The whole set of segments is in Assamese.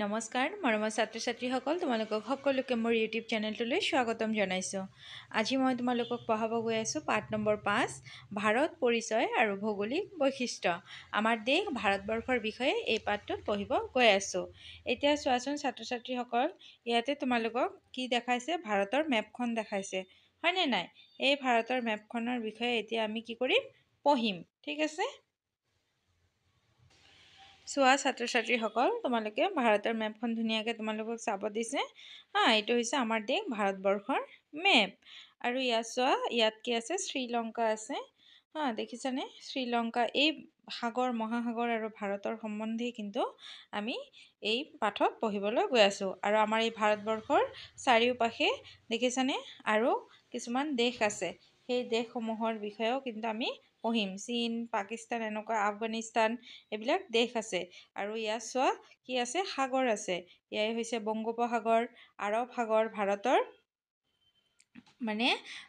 নমস্কাৰ মৰমৰ ছাত্ৰ ছাত্ৰীসকল, তোমালোকক সকলোকে মোৰ ইউটিউব চেনেলটোলৈ স্বাগতম জনাইছোঁ। আজি মই তোমালোকক পঢ়াব গৈ আছোঁ পাঠ নম্বৰ 5, ভাৰত পৰিচয় আৰু ভৌগোলিক বৈশিষ্ট্য। আমাৰ দেশ ভাৰতবৰ্ষৰ বিষয়ে এই পাঠটোত পঢ়িব গৈ আছোঁ। এতিয়া চোৱাচোন ছাত্ৰ ছাত্ৰীসকল, ইয়াতে তোমালোকক কি দেখাইছে? ভাৰতৰ মেপখন দেখাইছে, হয়নে নাই? এই ভাৰতৰ মেপখনৰ বিষয়ে এতিয়া আমি কি কৰিম? পঢ়িম, ঠিক আছে? চোৱা ছাত্ৰ ছাত্ৰীসকল, তোমালোকে ভাৰতৰ মেপখন ধুনীয়াকৈ তোমালোকক চাব দিছে। এইটো হৈছে আমাৰ দেশ ভাৰতবৰ্ষৰ মেপ। আৰু ইয়াত চোৱা, ইয়াত কি আছে? শ্ৰীলংকা আছে। দেখিছানে? শ্ৰীলংকা, এই সাগৰ মহাসাগৰ আৰু ভাৰতৰ সম্বন্ধে কিন্তু আমি এই পাঠত পঢ়িবলৈ গৈ আছোঁ। আৰু আমাৰ এই ভাৰতবৰ্ষৰ চাৰিওপাশে দেখিছানে আৰু কিছুমান দেশ আছে, সেই দেশসমূহৰ বিষয়েও কিন্তু আমি পঢ়িম। চীন, পাকিস্তান, এনেকুৱা আফগানিস্তান, এইবিলাক দেশ আছে। আৰু ইয়াত চোৱা কি আছে? সাগৰ আছে। এয়াই হৈছে বংগোপসাগৰ, আৰৱ সাগৰ, ভাৰতৰ মানে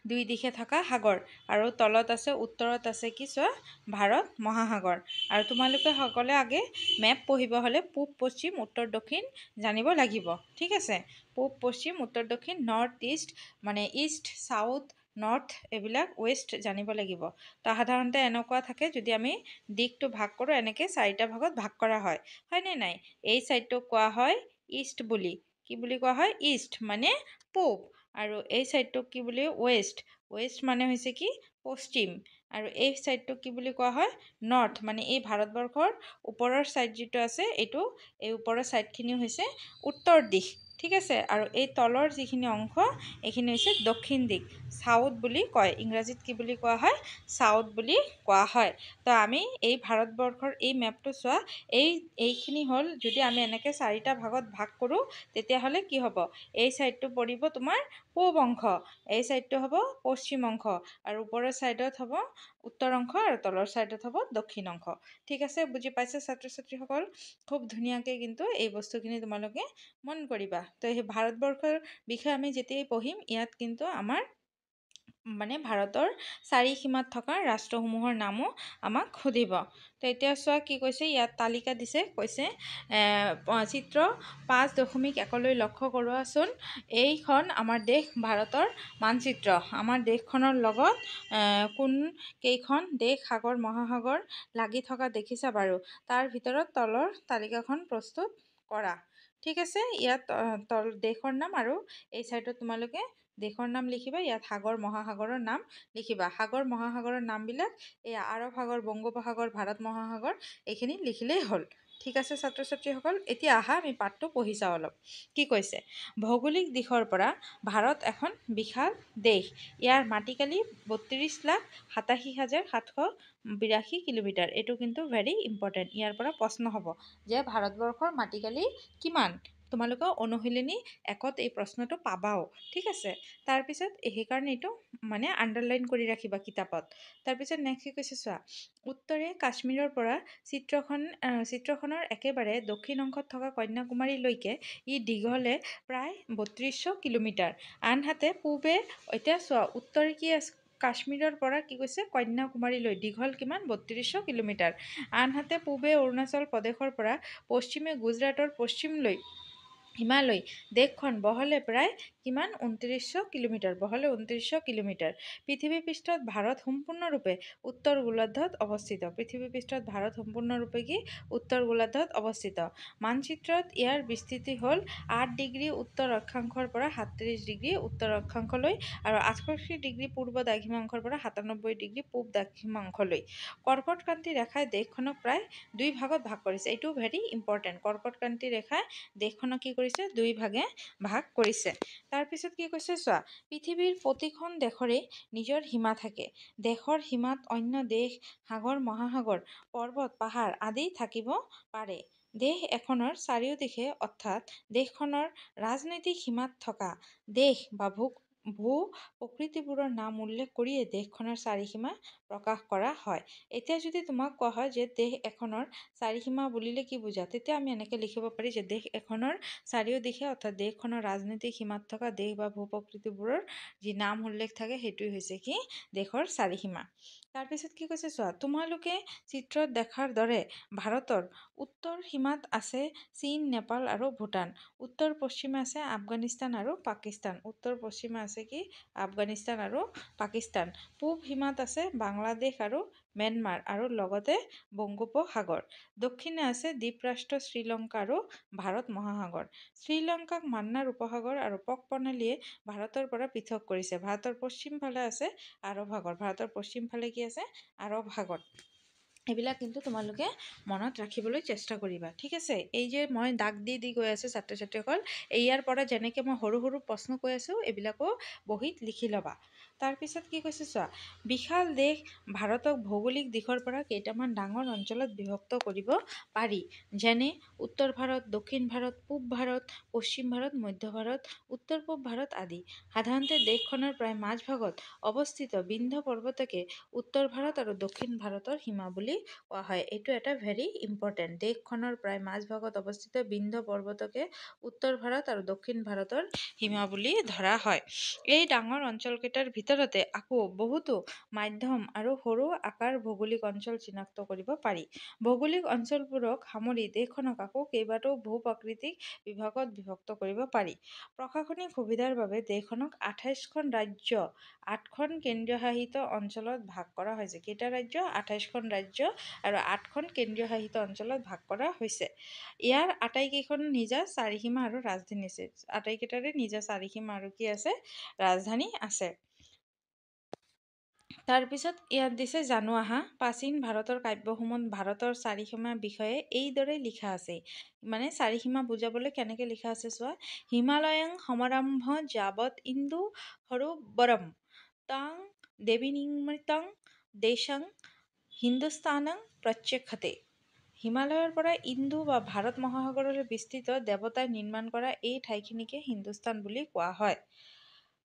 দুই দিশে থকা সাগৰ। আৰু তলত আছে, উত্তৰত আছে কি চোৱা? ভাৰত মহাসাগৰ। আৰু তোমালোকে সকলোৱে আগে মেপ পঢ়িব হ'লে পূব, পশ্চিম, উত্তৰ, দক্ষিণ জানিব লাগিব, ঠিক আছে? পূব, পশ্চিম, উত্তৰ, দক্ষিণ, নৰ্থ ইষ্ট, মানে ইষ্ট, চাউথ, নৰ্থ, এইবিলাক ৱেষ্ট জানিব লাগিব। তো সাধাৰণতে এনেকুৱা থাকে, যদি আমি দিশটো ভাগ কৰোঁ, এনেকৈ 4টা ভাগত ভাগ কৰা হয়, হয়নে নাই? এই ছাইডটোক কোৱা হয় ইষ্ট বুলি। কি বুলি কোৱা হয়? ইষ্ট মানে পূব। আৰু এই ছাইডটোক কি বুলি? ৱেষ্ট। ৱেষ্ট মানে হৈছে কি? পশ্চিম। আৰু এই ছাইডটোক কি বুলি কোৱা হয়? নৰ্থ। মানে এই ভাৰতবৰ্ষৰ ওপৰৰ ছাইড যিটো আছে, এই ওপৰৰ ছাইডখিনি হৈছে উত্তৰ দিশ, ঠিক আছে? আৰু এই তলৰ যিখিনি অংশ, এইখিনি হৈছে দক্ষিণ দিশ, চাউথ বুলি কয়। ইংৰাজীত কি বুলি কোৱা হয়? চাউথ বুলি কোৱা হয়। তো আমি এই ভাৰতবৰ্ষৰ এই মেপটো চোৱা, এইখিনি হ'ল, যদি আমি এনেকৈ 4টা ভাগত ভাগ কৰোঁ, তেতিয়াহ'লে কি হ'ব? এই ছাইডটো পৰিব তোমাৰ পূব অংশ, এই ছাইডটো হ'ব পশ্চিম অংশ, আৰু ওপৰৰ ছাইডত হ'ব উত্তৰ অংশ, আৰু তলৰ ছাইডত হ'ব দক্ষিণ অংশ, ঠিক আছে? বুজি পাইছে ছাত্ৰ ছাত্ৰীসকল? খুব ধুনীয়াকৈ কিন্তু এই বস্তুখিনি তোমালোকে মন কৰিবা। তো সেই ভাৰতবৰ্ষৰ বিষয়ে আমি যেতিয়াই পঢ়িম, ইয়াত কিন্তু আমাৰ মানে ভাৰতৰ 4 সীমাত থকা ৰাষ্ট্ৰসমূহৰ নামো আমাক সুধিব। তো এতিয়া চোৱা কি কৈছে, ইয়াত তালিকা দিছে, কৈছে চিত্ৰ 5.1লৈ লক্ষ্য কৰোৱাচোন। এইখন আমাৰ দেশ ভাৰতৰ মানচিত্ৰ। আমাৰ দেশখনৰ লগত কোন কেইখন দেশ সাগৰ মহাসাগৰ লাগি থকা দেখিছা বাৰু? তাৰ ভিতৰত তলৰ তালিকাখন প্ৰস্তুত কৰা, ঠিক আছে? ইয়াত দেশৰ নাম, আৰু এই ছাইডত তোমালোকে দেশৰ নাম লিখিবা, ইয়াত সাগৰ মহাসাগৰৰ নাম লিখিবা। সাগৰ মহাসাগৰৰ নামবিলাক এই আৰৱ সাগৰ, বংগোপসাগৰ, ভাৰত মহাসাগৰ, এইখিনি লিখিলেই হ'ল, ঠিক আছে ছাত্ৰ ছাত্ৰীসকল? এতিয়া আহা আমি পাঠটো পঢ়ি চাওঁ অলপ। কি কৈছে? ভৌগোলিক দিশৰ পৰা ভাৰত এখন বিশাল দেশ। ইয়াৰ মাটিকালি 32,87,782 কিলোমিটাৰ। এইটো কিন্তু ভেৰি ইম্পৰ্টেণ্ট। ইয়াৰ পৰা প্ৰশ্ন হ'ব যে ভাৰতবৰ্ষৰ মাটিকালি কিমান? তোমালোকে অনুশীলনী 1ত এই প্ৰশ্নটো পাবাও, ঠিক আছে? তাৰপিছত সেইকাৰণে এইটো মানে আণ্ডাৰলাইন কৰি ৰাখিবা কিতাপত। তাৰপিছত নেক্সট কি কৈছে চোৱা, উত্তৰে কাশ্মীৰৰ পৰা চিত্ৰখনৰ একেবাৰে দক্ষিণ অংশত থকা কন্যাকুমাৰীলৈকে ই দীঘলে প্ৰায় 3200 কিলোমিটাৰ। আনহাতে পূবে, এতিয়া চোৱা, উত্তৰে কি আছে? কাশ্মীৰৰ পৰা কি কৈছে? কন্যাকুমাৰীলৈ দীঘল কিমান? 3200 কিলোমিটাৰ। আনহাতে পূবে অৰুণাচল প্ৰদেশৰ পৰা পশ্চিমে গুজৰাটৰ পশ্চিমলৈ হিমালয় দেশখন বহলে প্ৰায় কিমান? 2900 কিলোমিটাৰ। বহলে 2900 কিলোমিটাৰ। পৃথিৱী পৃষ্ঠত ভাৰত সম্পূৰ্ণৰূপে উত্তৰ গোলাৰ্ধত অৱস্থিত। পৃথিৱী পৃষ্ঠত ভাৰত সম্পূৰ্ণৰূপে কি? উত্তৰ গোলাৰ্ধত অৱস্থিত। মানচিত্ৰত ইয়াৰ বিস্তৃতি হ'ল 8 ডিগ্ৰী উত্তৰ অক্ষাংশৰ পৰা 37 ডিগ্ৰী উত্তৰ অক্ষাংশলৈ, আৰু 68 ডিগ্ৰী পূৰ্ব দ্ৰাঘিমাংশৰ পৰা 97 ডিগ্ৰী পূব দ্ৰাঘিমাংশলৈ। কৰ্কটক্ৰান্তি ৰেখাই দেশখনক প্ৰায় 2 ভাগত ভাগ কৰিছে। এইটো ভেৰি ইম্পৰ্টেণ্ট। কৰ্কটক্ৰান্তি ৰেখাই দেশখনক কি কৰিছে? 2 ভাগে ভাগ কৰিছে। তাৰপিছত কি কৈছে চোৱা, পৃথিৱীৰ প্ৰতিখন দেশৰে নিজৰ সীমা থাকে। দেশৰ সীমাত অন্য দেশ, সাগৰ মহাসাগৰ, পৰ্বত, পাহাৰ আদি থাকিব পাৰে। দেশ এখনৰ চাৰিওদিশে, অৰ্থাৎ দেশখনৰ ৰাজনৈতিক সীমাত থকা দেশ বা ভূ-প্ৰকৃতিবোৰৰ নাম উল্লেখ কৰিয়ে দেশখনৰ চাৰিসীমা প্ৰকাশ কৰা হয়। এতিয়া যদি তোমাক কোৱা হয় যে দেশ এখনৰ চাৰিসীমা বুলিলে কি বুজা, তেতিয়া আমি এনেকৈ লিখিব পাৰি যে দেশ এখনৰ চাৰিওদিশে, অৰ্থাৎ দেশখনৰ ৰাজনৈতিক সীমাত থকা দেশ বা ভূ-প্ৰকৃতিবোৰৰ যি নাম উল্লেখ থাকে, সেইটোৱে হৈছে কি? দেশৰ চাৰিসীমা। তাৰপিছত কি কৈছে চোৱা, তোমালোকে চিত্ৰত দেখাৰ দৰে ভাৰতৰ উত্তৰ সীমাত আছে চীন, নেপাল আৰু ভূটান। উত্তৰ পশ্চিমে আছে আফগানিস্তান আৰু পাকিস্তান। উত্তৰ পশ্চিমে আছে কি? আফগানিস্তান আৰু পাকিস্তান। পূব সীমাত আছে বাংলাদেশ আৰু ম্যানমাৰ আৰু লগতে বংগোপসাগৰ। দক্ষিণে আছে দ্বীপৰাষ্ট্ৰ শ্ৰীলংকা আৰু ভাৰত মহাসাগৰ। শ্ৰীলংকাক মান্নাৰ উপসাগৰ আৰু পক প্ৰণালীয়ে ভাৰতৰ পৰা পৃথক কৰিছে। ভাৰতৰ পশ্চিম ফালে আছে আৰৱ সাগৰ। ভাৰতৰ পশ্চিম ফালে কি আছে? আৰৱ সাগৰ। এইবিলাক কিন্তু তোমালোকে মনত ৰাখিবলৈ চেষ্টা কৰিবা, ঠিক আছে? এই যে মই দাগ দি দি গৈ আছোঁ ছাত্ৰ ছাত্ৰীসকল, ইয়াৰ পৰা যেনেকৈ মই সৰু সৰু প্ৰশ্ন কৈ আছোঁ এইবিলাকো বহীত লিখি ল'বা। তাৰপিছত কি কৈছে চোৱা, বিশাল দেশ ভাৰতক ভৌগোলিক দিশৰ পৰা কেইটামান ডাঙৰ অঞ্চলত বিভক্ত কৰিব পাৰি, যেনে উত্তৰ ভাৰত, দক্ষিণ ভাৰত, পূব ভাৰত, পশ্চিম ভাৰত, মধ্য ভাৰত, উত্তৰ পূব ভাৰত আদি। সাধাৰণতে দেশখনৰ প্ৰায় মাজভাগত অৱস্থিত বিন্ধ্য পৰ্বতকে উত্তৰ ভাৰত আৰু দক্ষিণ ভাৰতৰ সীমা বুলি কোৱা হয়। এইটো এটা ভেৰি ইম্পৰ্টেণ্ট। দেশখনৰ প্ৰায় মাজভাগত অৱস্থিত বিন্ধ্য পৰ্বতকে উত্তৰ ভাৰত আৰু দক্ষিণ ভাৰতৰ সীমা বুলি ধৰা হয়। এই ডাঙৰ অঞ্চলকেইটাৰ ভিতৰতে আকৌ বহুতো মাধ্যম আৰু সৰু আকাৰ ভৌগোলিক অঞ্চল চিনাক্ত কৰিব পাৰি। ভৌগোলিক অঞ্চলবোৰক সামৰি দেশখনক আকৌ কেইবাটাও ভূ-প্ৰাকৃতিক বিভাগত বিভক্ত কৰিব পাৰি। প্ৰশাসনিক সুবিধাৰ বাবে দেশখনক ২৮খন ৰাজ্য, ৮খন কেন্দ্ৰীয় শাসিত অঞ্চলত ভাগ কৰা হৈছে। কেইটা ৰাজ্য? ২৮খন ৰাজ্য আৰু ৮খন কেন্দ্ৰীয় শাসিত অঞ্চলত ভাগ কৰা হৈছে। ইয়াৰ আটাইকেইখন নিজা চাৰিসীমা আৰু ৰাজধানী আছে। আটাইকেইটাৰে নিজা চাৰিসীমা আৰু কি আছে? ৰাজধানী আছে। তাৰপিছত ইয়াত দিছে জানো আহা, প্ৰাচীন ভাৰতৰ কাব্যসমূহত ভাৰতৰ চাৰিসীমাৰ বিষয়ে এইদৰে লিখা আছে। মানে চাৰিসীমা বুজাবলৈ কেনেকৈ লিখা আছে চোৱা, হিমালয়ং সমাৰম্ভ যাৱৎ ইন্দু সৰোবৰম তাং দেৱীনিৰ্মিতং দেশং হিন্দুস্তানং প্ৰত্যক্ষতে। হিমালয়ৰ পৰা ইন্দু বা ভাৰত মহাসাগৰলৈ বিস্তৃত দেৱতাই নিৰ্মাণ কৰা এই ঠাইখিনিকে হিন্দুস্তান বুলি কোৱা হয়।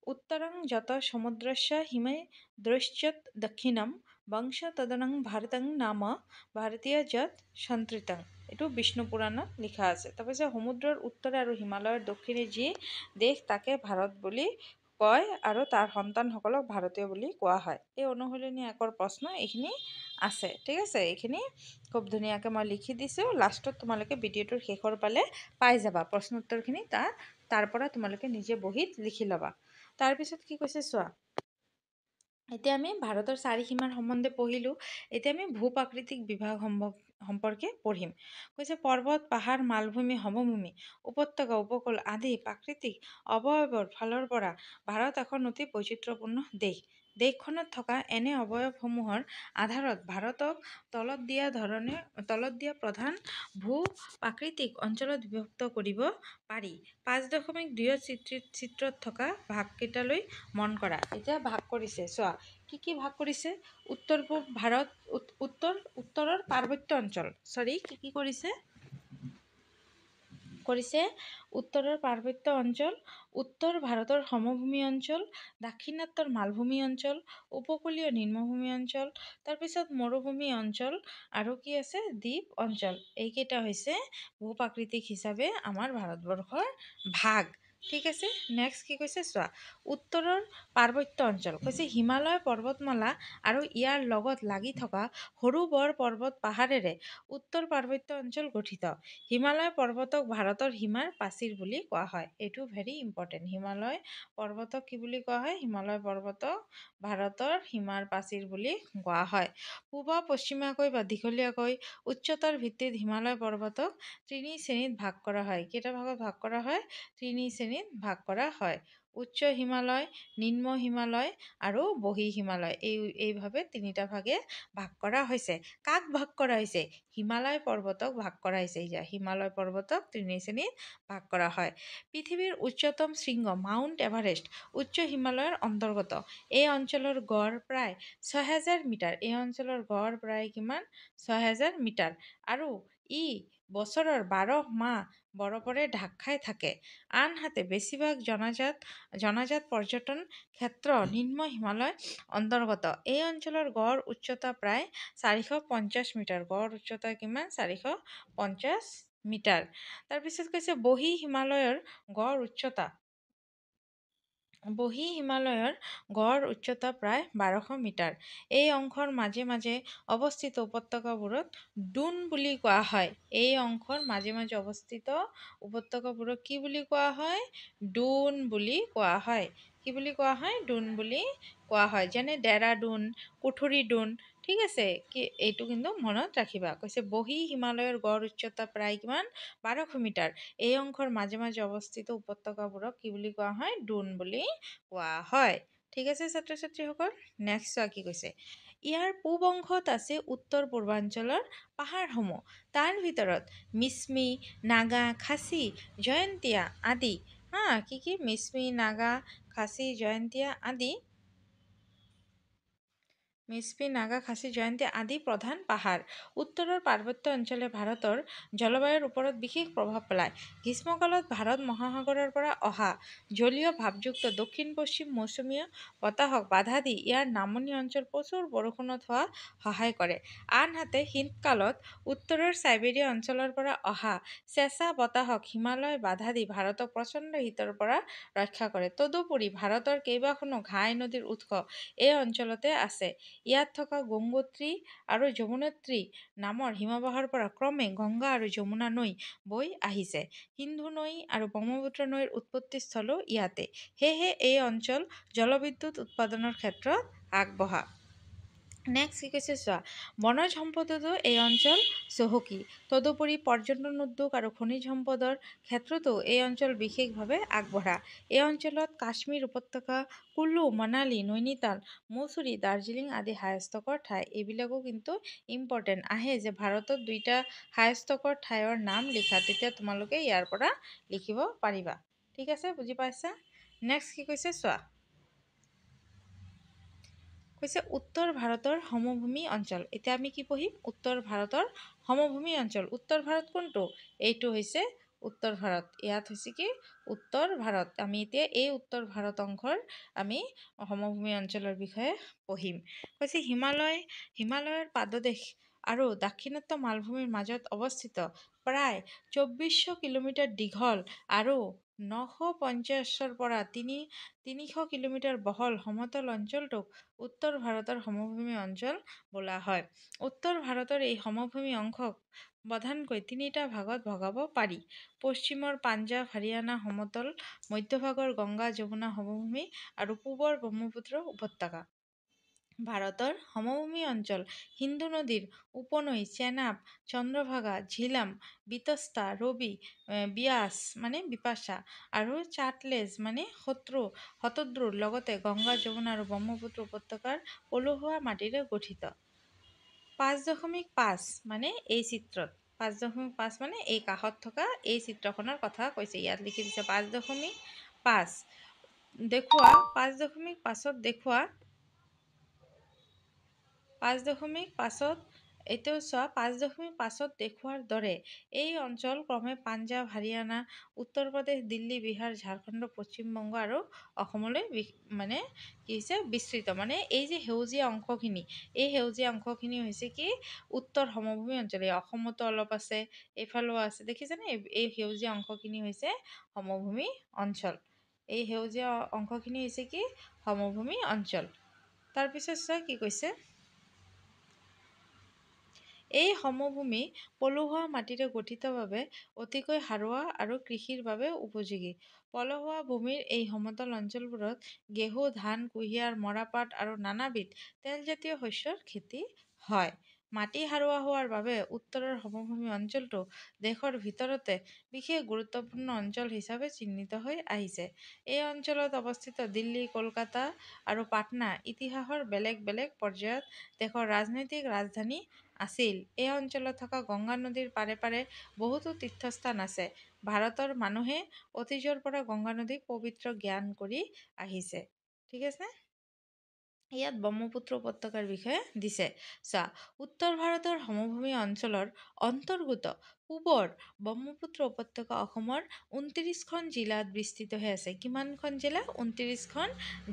উত্তৰং যত সমুদ্ৰস্য হিমে দ্ৰশ্যত দক্ষিণম বংশ তদনং ভাৰতং নাম ভাৰতীয় যত সন্ত্ৰিতং। এইটো বিষ্ণু পুৰাণত লিখা আছে। তাৰপিছত সমুদ্ৰৰ উত্তৰে আৰু হিমালয়ৰ দক্ষিণে যি দেশ তাকে ভাৰত বুলি কয় আৰু তাৰ সন্তানসকলক ভাৰতীয় বুলি কোৱা হয়। এই অনুশীলনী একৰ প্ৰশ্ন এইখিনি আছে, ঠিক আছে? এইখিনি খুব ধুনীয়াকৈ মই লিখি দিছোঁ। লাষ্টত তোমালোকে ভিডিঅ'টোৰ শেষৰ পালে পাই যাবা প্ৰশ্ন উত্তৰখিনি। তাৰ পৰা তোমালোকে নিজে বহীত লিখি ল'বা। তাৰপিছত কি কৈছে চোৱা, এতিয়া আমি ভাৰতৰ চাৰিসীমাৰ সম্বন্ধে পঢ়িলোঁ। এতিয়া আমি ভূ-প্ৰাকৃতিক বিভাগ সম্পৰ্কে পঢ়িম। কৈছে পৰ্বত, পাহাৰ, মালভূমি, সমভূমি, উপত্যকা, উপকূল আদি প্ৰাকৃতিক অৱয়ৱৰ ফালৰ পৰা ভাৰত এখন অতি বৈচিত্ৰ্যপূৰ্ণ দেশ। দেশখনত থকা এনে অৱয়ৱসমূহৰ আধাৰত ভাৰতক তলত দিয়া প্ৰধান ভূ-প্ৰাকৃতিক অঞ্চলত বিভক্ত কৰিব পাৰি। ৫.২ চিত্ৰত থকা ভাগকেইটালৈ মন কৰা। এতিয়া ভাগ কৰিছে চোৱা, কি কি ভাগ কৰিছে? উত্তৰ পূব ভাৰত, উত্তৰৰ পাৰ্বত্য অঞ্চল, কি কৰিছে? উত্তৰৰ পাৰ্বত্য অঞ্চল, উত্তৰ ভাৰতৰ সমভূমি অঞ্চল, দাক্ষিণাত্যৰ মালভূমি অঞ্চল, উপকূলীয় নিম্নভূমি অঞ্চল, তাৰপিছত মৰুভূমি অঞ্চল আৰু কি আছে? দ্বীপ অঞ্চল। এইকেইটা হৈছে ভূ-প্ৰাকৃতিক হিচাপে আমাৰ ভাৰতবৰ্ষৰ ভাগ, ঠিক আছে? নেক্সট কি কৈছে চোৱা, উত্তৰৰ পাৰ্বত্য অঞ্চল কৈছে হিমালয় পৰ্বতমালা আৰু ইয়াৰ লগত লাগি থকা সৰু বৰ পৰ্বত পাহাৰেৰে উত্তৰ পাৰ্বত্য অঞ্চল গঠিত। হিমালয় পৰ্বতক ভাৰতৰ সীমাৰ প্ৰাচীৰ বুলি কোৱা হয়। এইটো ভেৰি ইম্পৰ্টেণ্ট। হিমালয় পৰ্বতক কি বুলি কোৱা হয়? হিমালয় পৰ্বতক ভাৰতৰ সীমাৰ প্ৰাচীৰ বুলি কোৱা হয়। পূব পশ্চিমীয়াকৈ বা দীঘলীয়াকৈ উচ্চতাৰ ভিত্তিত হিমালয় পৰ্বতক তিনি শ্ৰেণীত ভাগ কৰা হয়। কেইটা ভাগত ভাগ কৰা হয়? তিনি শ্ৰেণীত ভাগ কৰা হয়। উচ্চ হিমালয়, নিম্ন হিমালয় আৰু বহি হিমালয়। এইভাৱে তিনিটা ভাগে ভাগ কৰা হৈছে। কাক ভাগ কৰা হৈছে? হিমালয় পৰ্বতক ভাগ কৰা হৈছে। হিমালয় পৰ্বতক তিনি শ্ৰেণীত ভাগ কৰা হয়। পৃথিৱীৰ উচ্চতম শৃংগ মাউণ্ট এভাৰেষ্ট উচ্চ হিমালয়ৰ অন্তৰ্গত। এই অঞ্চলৰ গড় প্ৰায় ৬,০০০ মিটাৰ। এই অঞ্চলৰ গড় প্ৰায় কিমান? ৬,০০০ মিটাৰ। আৰু ই বছৰৰ ১২ মাহ বৰফেৰে ঢাক খাই থাকে। আনহাতে বেছিভাগ জনাজাত পৰ্যটন ক্ষেত্ৰ নিম্ন হিমালয় অন্তৰ্গত। এই অঞ্চলৰ গড় উচ্চতা প্ৰায় ৪৫০ মিটাৰ। গড় উচ্চতা কিমান? ৪৫০ মিটাৰ। তাৰপিছত কৈছে বহি হিমালয়ৰ গড় উচ্চতা বহি হিমালয়ৰ গড় উচ্চতা প্ৰায় ১২০০ মিটাৰ। এই অংশৰ মাজে মাজে অৱস্থিত উপত্যকাবোৰক ডুন বুলি কোৱা হয়। এই অংশৰ মাজে মাজে অৱস্থিত উপত্যকাবোৰক কি বুলি কোৱা হয়? ডুন বুলি কোৱা হয়। কি বুলি কোৱা হয়? ডুন বুলি কোৱা হয়। যেনে ডেৰাডুন, কুথুৰিডুন। ঠিক আছে, এইটো কিন্তু মনত ৰাখিবা। কৈছে বহি হিমালয়ৰ গড় উচ্চতা প্ৰায় কিমান? ১২০০ মিটাৰ। এই অংশৰ মাজে মাজে অৱস্থিত উপত্যকাবোৰক কি বুলি কোৱা হয়? ডুন বুলি কোৱা হয়। ঠিক আছে ছাত্ৰ ছাত্ৰীসকল, নেক্সট চোৱা কি কৈছে। ইয়াৰ পূব অংশত আছে উত্তৰ পূৰ্বাঞ্চলৰ পাহাৰসমূহ। তাৰ ভিতৰত মিচমি, নাগা, খাচী, জয়ন্তীয়া আদি। কি কি? মিচমি, নাগা, খাচী, জয়ন্তীয়া আদি নাগা, খাচী, জয়ন্তী আদি প্ৰধান পাহাৰ। উত্তৰৰ পাৰ্বত্য অঞ্চলে ভাৰতৰ জলবায়ুৰ ওপৰত বিশেষ প্ৰভাৱ পেলায়। গ্ৰীষ্মকালত ভাৰত মহাসাগৰৰ পৰা অহা জলীয় ভাৱযুক্ত দক্ষিণ পশ্চিম মৌচুমী বতাহক বাধা দি ইয়াৰ নামনি অঞ্চল প্ৰচুৰ বৰষুণত হোৱা সহায় কৰে। আনহাতে শীতকালত উত্তৰৰ চাইবেৰিয়া অঞ্চলৰ পৰা অহা চেঁচা বতাহক হিমালয় বাধা দি ভাৰতক প্ৰচণ্ড শীতৰ পৰা ৰক্ষা কৰে। তদুপৰি ভাৰতৰ কেইবাখনো ঘাই নদীৰ উৎস এই অঞ্চলতে আছে। ইয়াত থকা গংগোত্ৰী আৰু যমুনোত্ৰী নামৰ হিমবাহৰ পৰা ক্ৰমে গংগা আৰু যমুনা নৈ বৈ আহিছে। সিন্ধু নৈ আৰু ব্ৰহ্মপুত্ৰ নৈৰ উৎপত্তিস্থলো ইয়াতে। সেয়েহে এই অঞ্চল জলবিদ্যুৎ উৎপাদনৰ ক্ষেত্ৰত আগবঢ়া। নেক্সট কি কৈছে চোৱা। বনজ সম্পদতো এই অঞ্চল চহকী। তদুপৰি পৰ্যটন উদ্যোগ আৰু খনিজ সম্পদৰ ক্ষেত্ৰতো এই অঞ্চল বিশেষভাৱে আগবঢ়া। এই অঞ্চলত কাশ্মীৰ উপত্যকা, কুলু, মানালী, নৈনিতাল, মৌচুৰী, দাৰ্জিলিং আদি হাইস্থাকৰ ঠাই। এইবিলাকো কিন্তু ইম্পৰ্টেণ্ট আহে যে ভাৰতত 2টা হাইস্থাকৰ ঠাইৰ নাম লিখা, তেতিয়া তোমালোকে ইয়াৰ পৰা লিখিব পাৰিবা। ঠিক আছে, বুজি পাইছা? নেক্সট কি কৈছে চোৱা। কৈছে উত্তৰ ভাৰতৰ সমভূমি অঞ্চল। এতিয়া আমি কি পঢ়িম? উত্তৰ ভাৰতৰ সমভূমি অঞ্চল। উত্তৰ ভাৰত কোনটো? এইটো হৈছে উত্তৰ ভাৰত। ইয়াত হৈছে কি? উত্তৰ ভাৰত। আমি এতিয়া এই উত্তৰ ভাৰত অংশৰ আমি সমভূমি অঞ্চলৰ বিষয়ে পঢ়িম। কৈছে হিমালয়ৰ পাদদেশ আৰু দাক্ষিণাত্য মালভূমিৰ মাজত অৱস্থিত প্ৰায় ২৪০০ কিলোমিটাৰ দীঘল আৰু ৯৫০ৰ পৰা ৩০০ কিলোমিটাৰ বহল সমতল অঞ্চলটোক উত্তৰ ভাৰতৰ সমভূমি অঞ্চল বোলা হয়। উত্তৰ ভাৰতৰ এই সমভূমি অংশক প্ৰধানকৈ 3টা ভাগত ভগাব পাৰি। পশ্চিমৰ পাঞ্জাৱ, হাৰিয়ানা সমতল, মধ্যভাগৰ গংগা যমুনা সমভূমি আৰু পূবৰ ব্ৰহ্মপুত্ৰ উপত্যকা। ভাৰতৰ সমভূমি অঞ্চল সিন্ধু নদীৰ উপনৈ চেনাব, চন্দ্ৰভাগা, ঝিলাম, বিতস্তা, ৰবি, বিয়াস বিপাশা আৰু চাটলেজ শতদ্ৰুৰ লগতে গংগা, যমুনা আৰু ব্ৰহ্মপুত্ৰ উপত্যকাৰ পলসুৱা মাটিৰে গঠিত। 5.5 এই চিত্ৰত 5.5 এই কাষত থকা এই চিত্ৰখনৰ কথা কৈছে। ইয়াত লিখি দিছে 5.5 দেখুওৱা। 5.5ত দেখুওৱা। 5.5 এইটো চোৱা। 5.5ত দেখুওৱাৰ দৰে এই অঞ্চল ক্ৰমে পাঞ্জাৱ, হাৰিয়ানা, উত্তৰ প্ৰদেশ, দিল্লী, বিহাৰ, ঝাৰখণ্ড, পশ্চিমবংগ আৰু অসমলৈ কি হৈছে বিস্তৃত। এই যে সেউজীয়া অংশখিনি, এই সেউজীয়া অংশখিনি হৈছে কি? উত্তৰ সমভূমি অঞ্চল। এই অসমতো অলপ আছে, এইফালেও আছে, দেখিছেনে? এই সেউজীয়া অংশখিনি হৈছে সমভূমি অঞ্চল। এই সেউজীয়া অংশখিনি হৈছে কি? সমভূমি অঞ্চল। তাৰপিছত চোৱা কি কৈছে। এই সমভূমি পলসুৱা মাটিৰে গঠিত বাবে অতিকৈ সাৰুৱা আৰু কৃষিৰ বাবে উপযোগী। পলসুৱা ভূমিৰ এই সমতল অঞ্চলবোৰত ঘেঁহু, ধান, কুঁহিয়াৰ, মৰাপাট আৰু নানাবিধ তেলজাতীয় শস্যৰ খেতি হয়। মাটি সাৰুৱা হোৱাৰ বাবে উত্তৰৰ সমভূমি অঞ্চলটো দেশৰ ভিতৰতে বিশেষ গুৰুত্বপূৰ্ণ অঞ্চল হিচাপে চিহ্নিত হৈ আহিছে। এই অঞ্চলত অৱস্থিত দিল্লী, কলকাতা আৰু পাটনা ইতিহাসৰ বেলেগ বেলেগ পৰ্যায়ত দেশৰ ৰাজনৈতিক ৰাজধানী আছিল। এই অঞ্চলত থকা গংগা নদীৰ পাৰে পাৰে বহুতো তীৰ্থস্থান আছে। ভাৰতৰ মানুহে অতীজৰ পৰা গংগা নদীক পবিত্ৰ জ্ঞান কৰি আহিছে। ঠিক আছে। ইয়াত ব্ৰহ্মপুত্ৰ উপত্যকাৰ বিষয়ে দিছে। চোৱা, উত্তৰ ভাৰতৰ সমভূমি অঞ্চলৰ অন্তৰ্গত পূবৰ ব্ৰহ্মপুত্ৰ উপত্যকা অসমৰ 29খন জিলাত বিস্তৃত হৈ আছে। কিমানখন জিলা? 29খন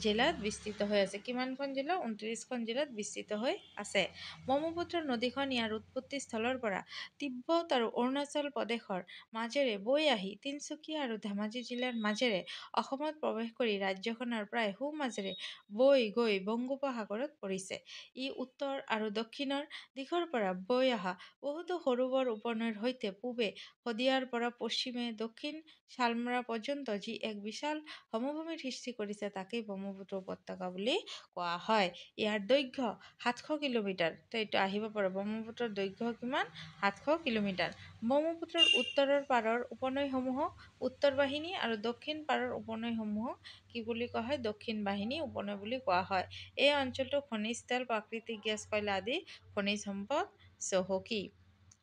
জিলাত বিস্তৃত হৈ আছে। কিমানখন জিলা? 29খন জিলাত বিস্তৃত হৈ আছে। ব্ৰহ্মপুত্ৰ নদীখন ইয়াৰ উৎপত্তি স্থলৰ পৰা তিব্বত আৰু অৰুণাচল প্ৰদেশৰ মাজেৰে বৈ আহি তিনিচুকীয়া আৰু ধেমাজি জিলাৰ মাজেৰে অসমত প্ৰৱেশ কৰি ৰাজ্যখনৰ প্ৰায় সোঁমাজেৰে বৈ গৈ বংগোপসাগৰত পৰিছে। ই উত্তৰ আৰু দক্ষিণৰ দিশৰ পৰা বৈ অহা বহুতো সৰু বৰ উপনৈৰ সৈতে পূবে শদিয়াৰ পৰা পশ্চিমে দক্ষিণ শালমৰা পৰ্যন্ত যি এক বিশাল সমভূমিৰ সৃষ্টি কৰিছে তাকেই ব্ৰহ্মপুত্ৰ উপত্যকা বুলি কোৱা হয়। ইয়াৰ দৈৰ্ঘ্য 700 কিলোমিটাৰ। তো এইটো আহিব পাৰে, ব্ৰহ্মপুত্ৰৰ দৈৰ্ঘ্য কিমান? 700 কিলোমিটাৰ। ব্ৰহ্মপুত্ৰৰ উত্তৰৰ পাৰৰ উপনৈসমূহক উত্তৰ বাহিনী আৰু দক্ষিণ পাৰৰ উপনৈসমূহক কি বুলি কোৱা হয়? দক্ষিণ বাহিনী উপনৈ বুলি কোৱা হয়। এই অঞ্চলটো খনিজ তেল, প্ৰাকৃতিক গেছ, কয়লা আদি খনিজ সম্পদ চহকী।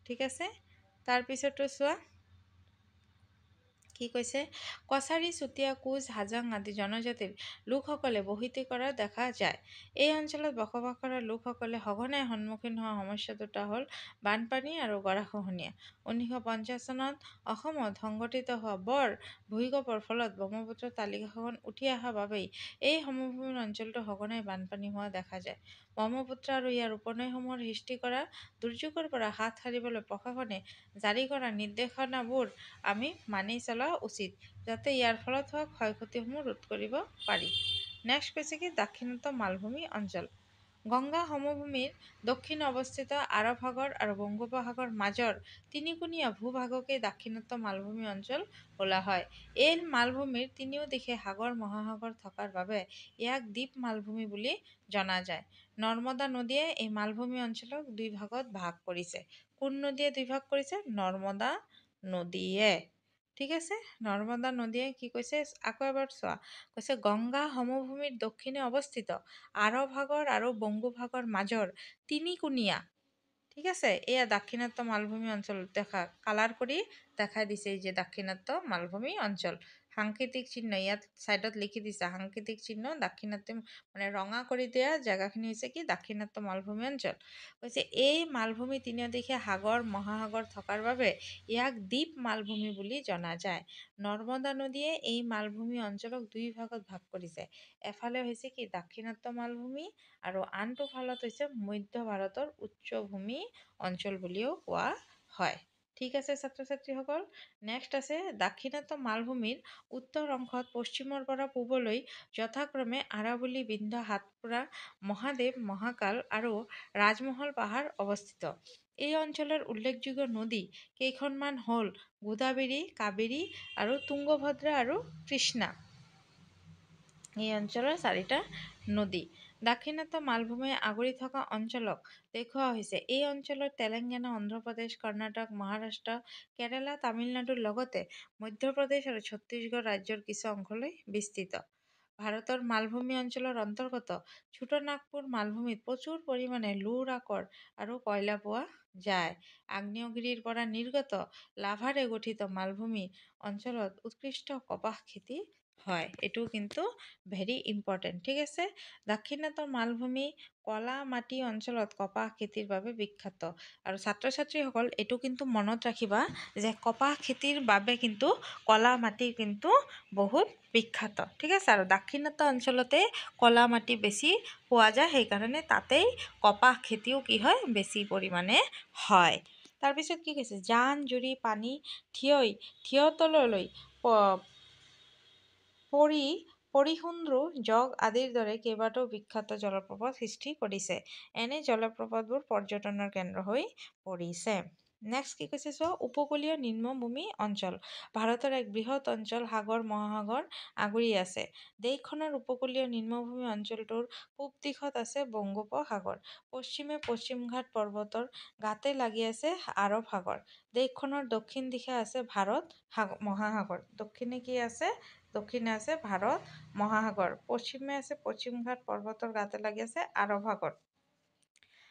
ঠিক আছে, তাৰপিছতো চোৱা কি কৈছে? কছাৰী, চুতীয়া, কোচ, হাজাং আদি জনজাতিৰ লোকসকলে বসতি কৰা দেখা যায়। এই অঞ্চলত বসবাস কৰা লোকসকলে সঘনাই সন্মুখীন হোৱা সমস্যা দুটা হ'ল বানপানী আৰু গৰাখহনীয়া। 1950 চনত অসমত সংঘটিত হোৱা বৰ ভূঁইকঁপৰ ফলত ব্ৰহ্মপুত্ৰৰ তালিকাখন উঠি অহা বাবেই এই সমভূমিৰ অঞ্চলটো সঘনাই বানপানী হোৱা দেখা যায়। ব্ৰহ্মপুত্ৰ আৰু ইয়াৰ উপনৈসমূহৰ সৃষ্টি কৰা দুৰ্যোগৰ পৰা হাত সাৰিবলৈ প্ৰশাসনে জাৰি কৰা নিৰ্দেশনাবোৰ আমি মানি চলা উচিত, যাতে ইয়াৰ ফলত হোৱা ক্ষয়-ক্ষতিসমূহ ৰোধ কৰিব পাৰি। নেক্সট কৈছে কি? দাক্ষিণাত্য মালভূমি অঞ্চল। গংগা সমভূমিৰ দক্ষিণে অৱস্থিত আৰৱ সাগৰ আৰু বংগোপসাগৰ মাজৰ তিনিকোণীয়া ভূভাগকেই দাক্ষিণাত্য মালভূমি অঞ্চল বোলা হয়। এই মালভূমিৰ তিনিও দিশে সাগৰ মহাসাগৰ থকাৰ বাবে ইয়াক দ্বীপ মালভূমি বুলি জনা যায়। নৰ্মদা নদীয়ে এই মালভূমি অঞ্চলক দুই ভাগত ভাগ কৰিছে। কোন নদীয়ে দুই ভাগ কৰিছে? নৰ্মদা নদীয়ে। ঠিক আছে, নৰ্মদা নদীয়ে কি কৈছে? আকৌ এবাৰ চোৱা, কৈছে গংগা সমভূমিৰ দক্ষিণে অৱস্থিত আৰৱ সাগৰ আৰু বংগোপসাগৰ মাজৰ তিনিকোণীয়া, ঠিক আছে, এয়া দাক্ষিণাত্য মালভূমি অঞ্চল দেখা কালাৰ কৰি দেখাই দিছে। এই যে দাক্ষিণাত্য মালভূমি অঞ্চল, সাংকেতিক চিহ্ন ইয়াত ছাইডত লিখি দিছে, সাংকেতিক চিহ্ন দাক্ষিণাত্য মানে ৰঙা কৰি দিয়া জেগাখিনি হৈছে কি? দাক্ষিণাত্য মালভূমি অঞ্চল। কৈছে এই মালভূমি তিনিও দিশে সাগৰ মহাসাগৰ থকাৰ বাবে ইয়াক দ্বীপ মালভূমি বুলি জনা যায়। নৰ্মদা নদীয়ে এই মালভূমি অঞ্চলক দুই ভাগত ভাগ কৰিছে। এফালে হৈছে কি? দাক্ষিণাত্য মালভূমি আৰু আনটো ফালত হৈছে মধ্য ভাৰতৰ উচ্চভূমি অঞ্চল বুলিও কোৱা হয়। ঠিক আছে ছাত্ৰ ছাত্ৰীসকল, নেক্সট আছে দাক্ষিণাত্য মালভূমিৰ উত্তৰ অংশত পশ্চিমৰ পৰা পূবলৈ যথাক্ৰমে আৰাৱলী, বিন্ধ্য, সাতপুৰা, মহাদেৱ, মহাকাল আৰু ৰাজমহল পাহাৰ অৱস্থিত। এই অঞ্চলৰ উল্লেখযোগ্য নদী কেইখনমান হ'ল গোদাবৰী, কাবেৰী আৰু তুংগভদ্ৰা আৰু কৃষ্ণা। এই অঞ্চলৰ চাৰিটা নদী। দাক্ষিণাত্য মালভূমিয়ে আগুৰি থকা অঞ্চলক দেখুওৱা হৈছে। এই অঞ্চলত তেলেংগানা, অন্ধ্ৰপ্ৰদেশ, কৰ্ণাটক, মহাৰাষ্ট্ৰ, কেৰালা, তামিলনাডুৰ লগতে মধ্যপ্ৰদেশ আৰু ছত্তীশগড় ৰাজ্যৰ কিছু অংশলৈ বিস্তৃত। ভাৰতৰ মালভূমি অঞ্চলৰ অন্তৰ্গত ছোটনাগপুৰ মালভূমিত প্ৰচুৰ পৰিমাণে লোৰ আকৰ আৰু কয়লা পোৱা যায়। আগ্নেয়গিৰিৰ পৰা নিৰ্গত লাভাৰে গঠিত মালভূমি অঞ্চলত উৎকৃষ্ট কপাহ খেতি হয়। এইটো কিন্তু ভেৰি ইম্পৰ্টেণ্ট। ঠিক আছে, দাক্ষিণাত্য মালভূমি কলা মাটি অঞ্চলত কপাহ খেতিৰ বাবে বিখ্যাত। আৰু ছাত্ৰ ছাত্ৰীসকল এইটো কিন্তু মনত ৰাখিবা যে কপাহ খেতিৰ বাবে কিন্তু কলা মাটি কিন্তু বহুত বিখ্যাত। ঠিক আছে, আৰু দাক্ষিণাত্য অঞ্চলতে কলা মাটি বেছি পোৱা যায়, সেইকাৰণে তাতেই কপাহ খেতিও কি হয়? বেছি পৰিমাণে হয়। তাৰপিছত কি কৈছে? জান জুৰি পানী থিয়তললৈ পৰিসুন্দ্ৰো জগ আদিৰ দৰে কেইবাটাও বিখ্যাত জলপ্ৰপাত সৃষ্টি কৰিছে। এনে জলপ্ৰপাতবোৰ পৰ্যটনৰ কেন্দ্ৰ হৈ পৰিছে। নেক্সট কি কৈছে? চোৱা, উপকূলীয় নিম্নভূমি অঞ্চল। ভাৰতৰ এক বৃহৎ অঞ্চল সাগৰ মহাসাগৰ আগুৰি আছে। দেশখনৰ উপকূলীয় নিম্নভূমি অঞ্চলটোৰ পূব দিশত আছে বংগোপসাগৰ, পশ্চিমে পশ্চিম ঘাট পৰ্বতৰ গাতে লাগি আছে আৰৱ সাগৰ। দেশখনৰ দক্ষিণ দিশে আছে ভাৰত মহাসাগৰ। দক্ষিণে কি আছে? দক্ষিণে আছে ভাৰত মহাসাগৰ, পশ্চিমে আছে পশ্চিম ঘাট পৰ্বতৰ গাতে লাগি আছে আৰৱ সাগৰ।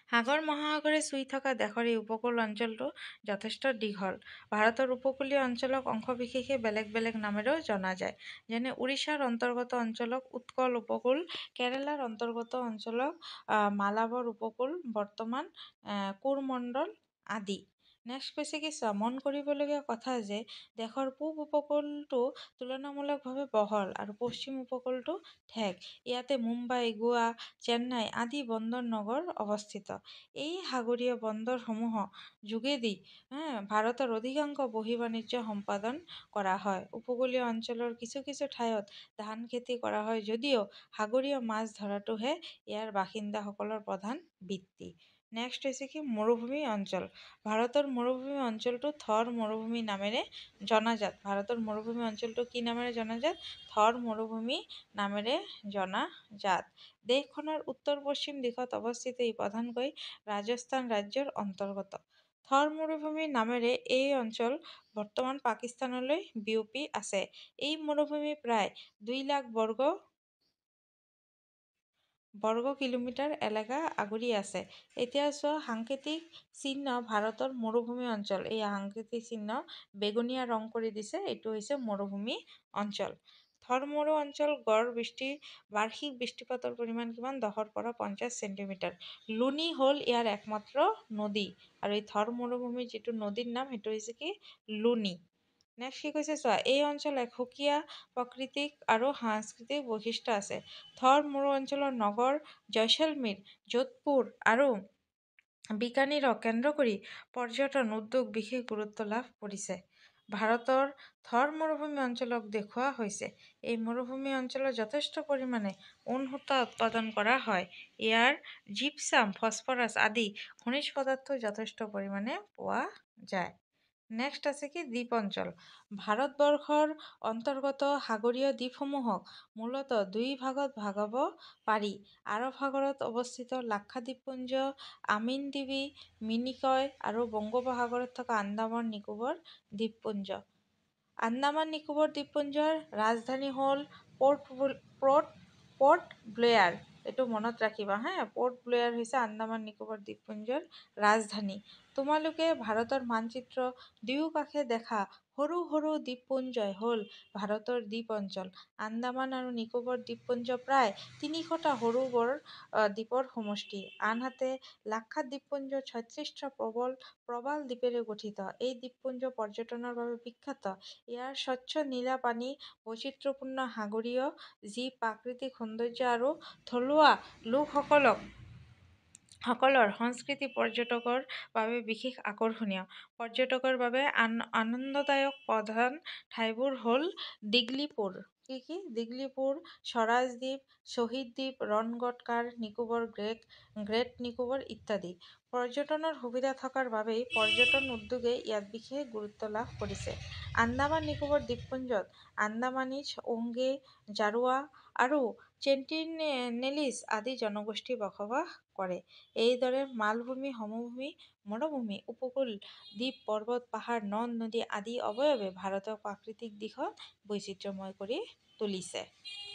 সাগৰ মহাসাগৰে চুই থকা দেশৰ এই উপকূল অঞ্চলটো যথেষ্ট দীঘল। ভাৰতৰ উপকূলীয় অঞ্চলক অংশবিশেষে বেলেগ বেলেগ নামেৰেও জনা যায়, যেনে উৰিষ্যাৰ অন্তৰ্গত অঞ্চলক উৎকল উপকূল, কেৰালাৰ অন্তৰ্গত অঞ্চলক মালাবৰ উপকূল, বৰ্তমান কোৰমণ্ডল আদি। নেক্সট কৈছে কি চোৱা, মন কৰিবলগীয়া কথা যে দেশৰ পূব উপকূলটো তুলনামূলকভাৱে বহল আৰু পশ্চিম উপকূলটো ঠেক। ইয়াতে মুম্বাই, গোৱা, চেন্নাই আদি বন্দৰ নগৰ অৱস্থিত। এই সাগৰীয় বন্দৰসমূহৰ যোগেদি ভাৰতৰ অধিকাংশ বহিঃ-বাণিজ্য সম্পাদন কৰা হয়। উপকূলীয় অঞ্চলৰ কিছু কিছু ঠাইত ধান খেতি কৰা হয় যদিও সাগৰীয় মাছ ধৰাটোহে ইয়াৰ বাসিন্দাসকলৰ প্ৰধান বৃত্তি। নেক্সট হৈছে কি মৰুভূমি অঞ্চল। ভাৰতৰ মৰুভূমি অঞ্চলটো থৰ মৰুভূমি নামেৰে জনাজাত। ভাৰতৰ মৰুভূমি অঞ্চলটো কি নামেৰে জনাজাত? থৰ মৰুভূমি নামেৰে জনাজাত। দেশখনৰ উত্তৰ-পশ্চিম দিশত অৱস্থিত ই প্ৰধানকৈ ৰাজস্থান ৰাজ্যৰ অন্তৰ্গত। থৰ মৰুভূমি নামেৰে এই অঞ্চল বৰ্তমান পাকিস্তানলৈ বিয়পি আছে। এই মৰুভূমি প্ৰায় 2,00,000 বৰ্গ কিলোমিটাৰ এলেকা আগুৰি আছে। এতিয়া চোৱা সাংকেতিক চিহ্ন ভাৰতৰ মৰুভূমি অঞ্চল। এই সাংকেতিক চিহ্ন বেগুনীয়া ৰং কৰি দিছে, এইটো হৈছে মৰুভূমি অঞ্চল। থৰ মৰু অঞ্চল গড় বাৰ্ষিক বৃষ্টিপাতৰ পৰিমাণ কিমান? 10 ৰ পৰা 50 চেণ্টিমিটাৰ। লুনি হ'ল ইয়াৰ একমাত্ৰ নদী আৰু এই থৰ মৰুভূমিৰ যিটো নদীৰ নাম সেইটো হৈছে কি লুনি। নেক্সট কি কৈছে চোৱা, এই অঞ্চল এক সুকীয়া প্ৰাকৃতিক আৰু সাংস্কৃতিক বৈশিষ্ট্য আছে। থৰ মৰু অঞ্চলৰ নগৰ জয়ছলমীৰ, যোধপুৰ আৰু বিকানেৰক কেন্দ্ৰ কৰি পৰ্যটন উদ্যোগ বিশেষ গুৰুত্ব লাভ কৰিছে। ভাৰতৰ থৰ মৰুভূমি অঞ্চলক দেখুওৱা হৈছে। এই মৰুভূমি অঞ্চলত যথেষ্ট পৰিমাণে ঊণ সূতা উৎপাদন কৰা হয়। ইয়াৰ জিপছাম, ফছফৰাছ আদি খনিজ পদাৰ্থ যথেষ্ট পৰিমাণে পোৱা যায়। নেক্সট আছে কি দ্বীপ অঞ্চল। ভাৰতবৰ্ষৰ অন্তৰ্গত সাগৰীয় দ্বীপসমূহক মূলতঃ দুই ভাগত ভগাব পাৰি। আৰৱ সাগৰত অৱস্থিত লাক্ষাদ্বীপপুঞ্জ, আমিন দ্বীপ, মিনিকয় আৰু বংগোপসাগৰত থকা আন্দামান নিকোবৰ দ্বীপপুঞ্জ। আন্দামান নিকোবৰ দ্বীপপুঞ্জৰ ৰাজধানী হ'ল পৰ্ট ব্লেয়াৰ। এইটো মনত ৰাখিবা পৰ্ট ব্লেয়াৰ হৈছে আন্দামান নিকোবৰ দ্বীপপুঞ্জৰ ৰাজধানী। তোমালোকে ভাৰতৰ মানচিত্ৰ দুয়োকাষে দেখা সৰু সৰু দ্বীপপুঞ্জই হ'ল ভাৰতৰ দ্বীপ অঞ্চল। আন্দামান আৰু নিকোবৰ দ্বীপপুঞ্জ প্ৰায় ৩০০টা সৰু বৰ দ্বীপৰ সমষ্টি। আনহাতে লাক্ষাদ্বীপপুঞ্জ ৩৬টা প্ৰবাল দ্বীপেৰে গঠিত। এই দ্বীপপুঞ্জ পৰ্যটনৰ বাবে বিখ্যাত। ইয়াৰ স্বচ্ছ নীলা পানী, বৈচিত্ৰ্যপূৰ্ণ সাগৰীয় জীৱ, প্ৰাকৃতিক সৌন্দৰ্য আৰু থলুৱা লোকসকলৰ সংস্কৃতি পৰ্যটকৰ বাবে বিশেষ আকৰ্ষণীয়। পৰ্যটকৰ বাবে আনন্দদায়ক প্ৰধান ঠাইবোৰ হ'ল দিগলিপুৰ, দিগলিপুৰ, স্বৰাজ দ্বীপ, শ্বহীদ দ্বীপ, ৰণগড় কাৰ নিকোবৰ, গ্ৰেট নিকোবৰ ইত্যাদি। পৰ্যটনৰ সুবিধা থকাৰ বাবেই পৰ্যটন উদ্যোগে ইয়াত বিশেষ গুৰুত্ব লাভ কৰিছে। আন্দামান নিকোবৰ দ্বীপপুঞ্জত আন্দামানীজ, ওঙ্গে, জাৰোৱা আৰু চেণ্টিনেলিজ আদি জনগোষ্ঠী বসবাস কৰে। এইদৰে মালভূমি, সমভূমি, মৰুভূমি, উপকূল, দ্বীপ, পৰ্বত, পাহাৰ, নদ-নদী আদি অৱয়বে ভাৰতক প্ৰাকৃতিক দিশত বৈচিত্ৰ্যময় কৰি তুলিছে।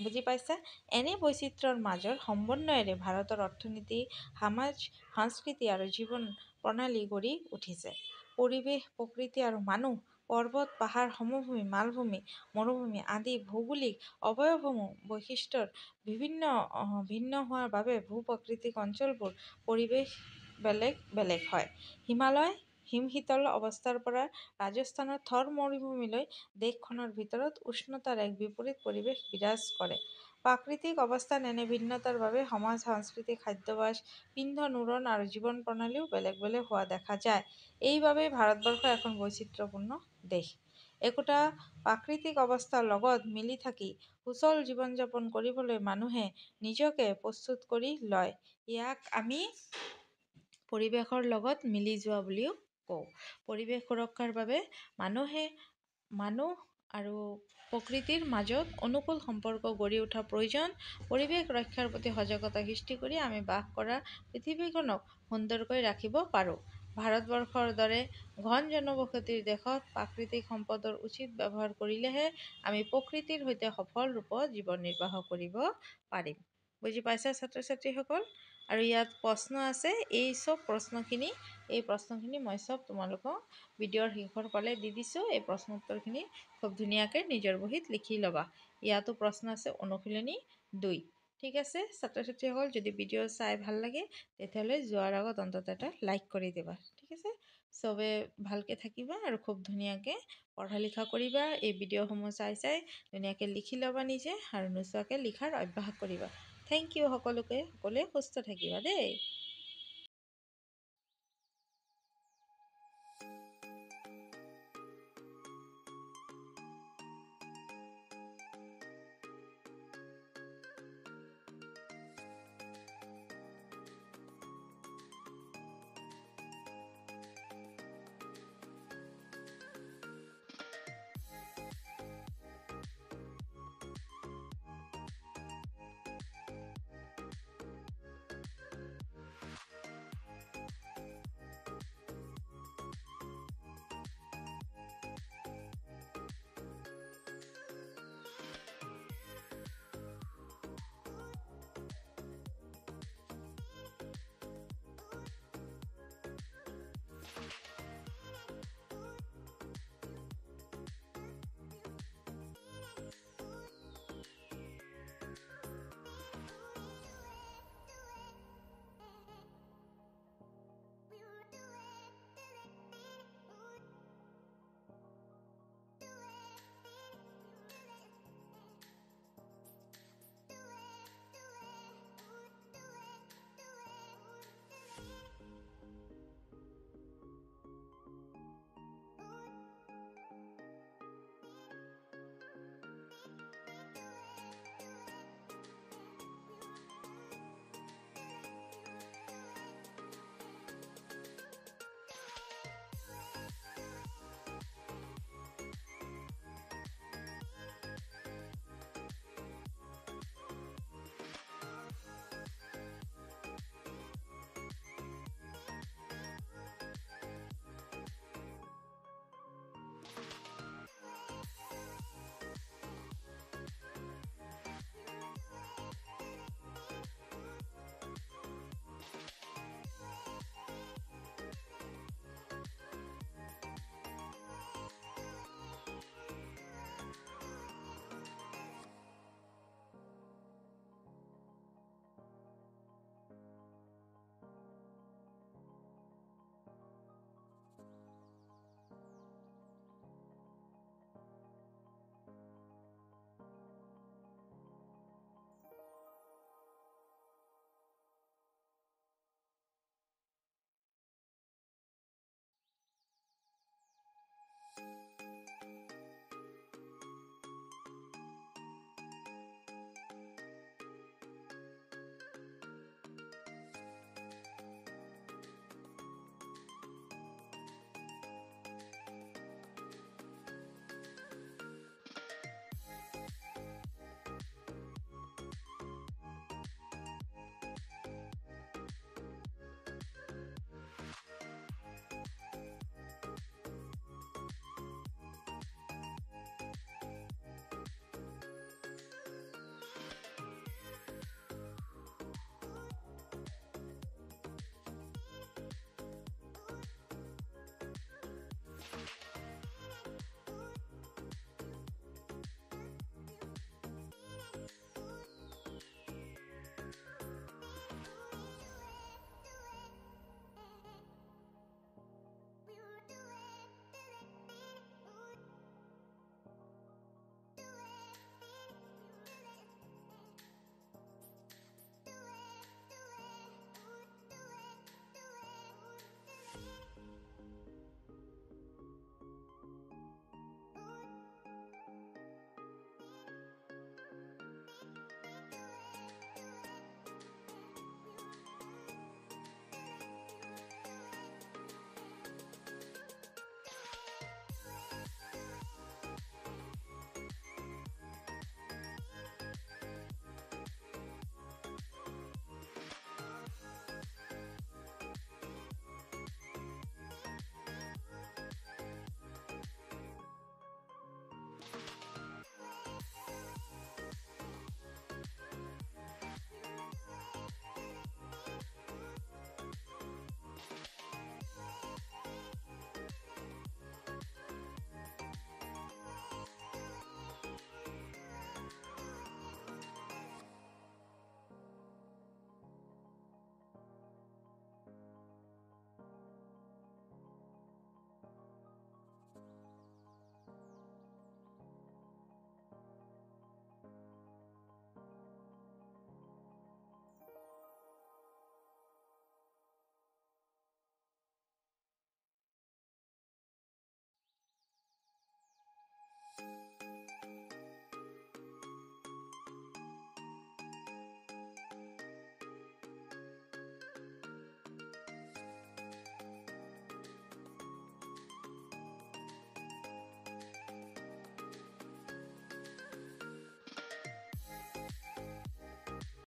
বুজি পাইছা? এনে বৈচিত্ৰ্যৰ মাজৰ সমন্বয়েৰে ভাৰতৰ অৰ্থনীতি, সমাজ, সংস্কৃতি আৰু জীৱন প্ৰণালী গঢ়ি উঠিছে। পৰিৱেশ, প্ৰকৃতি আৰু মানুহ, পৰ্বত, পাহাৰ, সমভূমি, মালভূমি, মৰুভূমি আদি ভৌগোলিক অৱয়বসমূহ বৈশিষ্ট্যৰ ভিন্ন হোৱাৰ বাবে ভূ-প্ৰাকৃতিক অঞ্চলবোৰ পৰিৱেশ বেলেগ বেলেগ হয়। হিমালয় হিমশীতল অৱস্থাৰ পৰা ৰাজস্থানৰ থৰ মৰুভূমিলৈ দেশখনৰ ভিতৰত উষ্ণতাৰ এক বিপৰীত পৰিৱেশ বিৰাজ কৰে। প্ৰাকৃতিক অৱস্থাত এনে ভিন্নতাৰ বাবে সমাজ, সংস্কৃতি, খাদ্যাভ্যাস, পিন্ধন, উৰণ আৰু জীৱন প্ৰণালীও বেলেগ বেলেগ হোৱা দেখা যায়। এইবাবেই ভাৰতবৰ্ষ এখন বৈচিত্ৰ্যপূৰ্ণ দেশ। একোটা প্ৰাকৃতিক অৱস্থাৰ লগত মিলি থাকি সুচল জীৱন যাপন কৰিবলৈ মানুহে নিজকে প্ৰস্তুত কৰি লয়। ইয়াক আমি পৰিৱেশৰ লগত মিলি যোৱা বুলিও কওঁ। পৰিৱেশ সুৰক্ষাৰ বাবে মানুহ আৰু প্ৰকৃতিৰ মাজত অনুকূল সম্পৰ্ক গঢ়ি উঠা প্ৰয়োজন। পৰিৱেশ ৰক্ষাৰ প্ৰতি সজাগতা সৃষ্টি কৰি আমি বাস কৰা পৃথিৱীখনক সুন্দৰকৈ ৰাখিব পাৰোঁ। ভাৰতবৰ্ষৰ দৰে ঘন জনবসতিৰ দেশত প্ৰাকৃতিক সম্পদৰ উচিত ব্যৱহাৰ কৰিলেহে আমি প্ৰকৃতিৰ সৈতে সফল ৰূপত জীৱন নিৰ্বাহ কৰিব পাৰিম। বুজি পাইছা ছাত্ৰ-ছাত্ৰীসকল? আৰু ইয়াত প্ৰশ্ন আছে, এই প্ৰশ্নখিনি মই চব তোমালোকক ভিডিঅ'ৰ শেষৰ ফালে দি দিছোঁ। এই প্ৰশ্ন উত্তৰখিনি খুব ধুনীয়াকৈ নিজৰ বহীত লিখি ল'বা। ইয়াতো প্ৰশ্ন আছে অনুশীলনী 2। ঠিক আছে ছাত্ৰ-ছাত্ৰীসকল, যদি ভিডিঅ' চাই ভাল লাগে তেতিয়াহ'লে যোৱাৰ আগত অন্ততঃ এটা লাইক কৰি দিবা। ঠিক আছে। চবে ভালকৈ থাকিবা আৰু খুব ধুনীয়াকৈ পঢ়া লিখা কৰিবা। এই ভিডিঅ'সমূহ চাই ধুনীয়াকৈ লিখি ল'বা নিজে আৰু নোচোৱাকৈ লিখাৰ অভ্যাস কৰিবা। থেংক ইউ সকলোকে, সকলোৱে সুস্থ থাকিবা দেই।